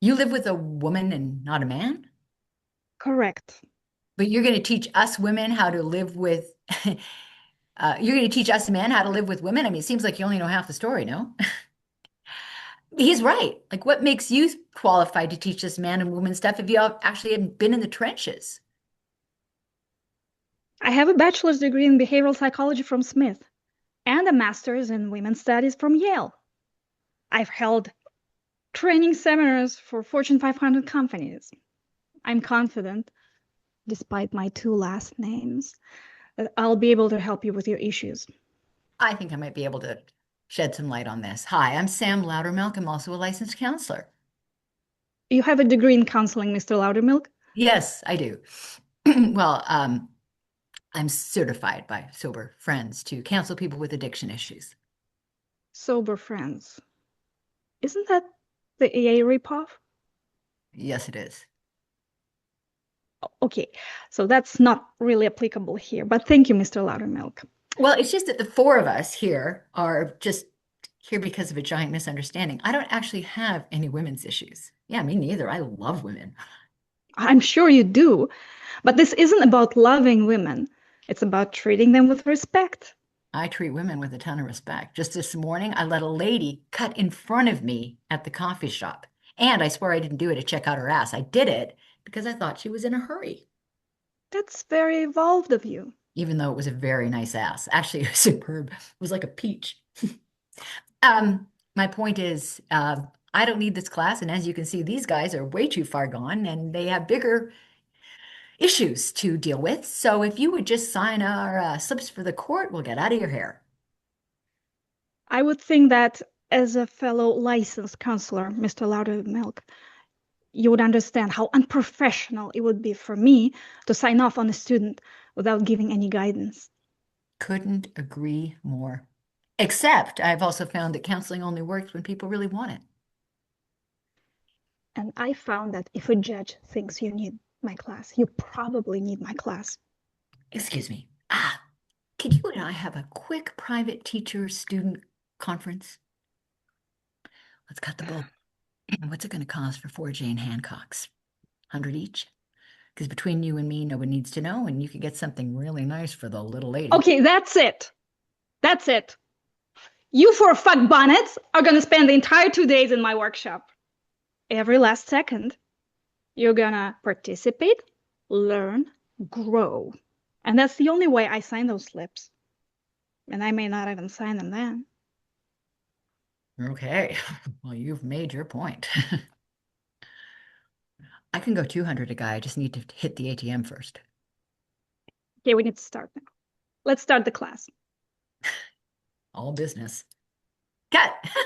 You live with a woman and not a man? Correct. But you're going to teach us women how to live with, you're going to teach us men how to live with women? I mean, it seems like you only know half the story, no? He's right. Like, what makes you qualified to teach this man and woman stuff if you actually haven't been in the trenches? I have a bachelor's degree in behavioral psychology from Smith and a master's in women's studies from Yale. I've held training seminars for Fortune 500 companies. I'm confident, despite my two last names, that I'll be able to help you with your issues. I think I might be able to shed some light on this. Hi, I'm Sam Loudermilk. I'm also a licensed counselor. You have a degree in counseling, Mr. Loudermilk? Yes, I do. Well, I'm certified by Sober Friends to counsel people with addiction issues. Sober friends. Isn't that the AA ripoff? Yes, it is. Okay, so that's not really applicable here, but thank you, Mr. Loudermilk. Well, it's just that the four of us here are just here because of a giant misunderstanding. I don't actually have any women's issues. Yeah, me neither. I love women. I'm sure you do, but this isn't about loving women. It's about treating them with respect. I treat women with a ton of respect. Just this morning, I let a lady cut in front of me at the coffee shop. And I swear I didn't do it to check out her ass. I did it because I thought she was in a hurry, That's very evolved of you. even though it was a very nice ass. Actually, it was superb. It was like a peach. My point is, I don't need this class. And as you can see, these guys are way too far gone and they have bigger issues to deal with. So if you would just sign our slips for the court, we'll get out of your hair. I would think that as a fellow licensed counselor, Mr. Loudermilk, you would understand how unprofessional it would be for me to sign off on a student without giving any guidance. Couldn't agree more. Except I've also found that counseling only works when people really want it. And I found that if a judge thinks you need my class, you probably need my class. Excuse me. Could you and I have a quick private teacher-student conference? Let's cut the bull. What's it going to cost for four Jane Hancocks? 100 each? Because between you and me, no one needs to know, and you could get something really nice for the little lady. Okay, that's it. That's it. You four fuck bonnets are gonna spend the entire 2 days in my workshop. Every last second, you're gonna participate, learn, grow. And that's the only way I sign those slips. And I may not even sign them then. Okay. Well, you've made your point. I can go 200 a guy. I just need to hit the ATM first. Okay, we need to start now. Let's start the class. All business. Cut.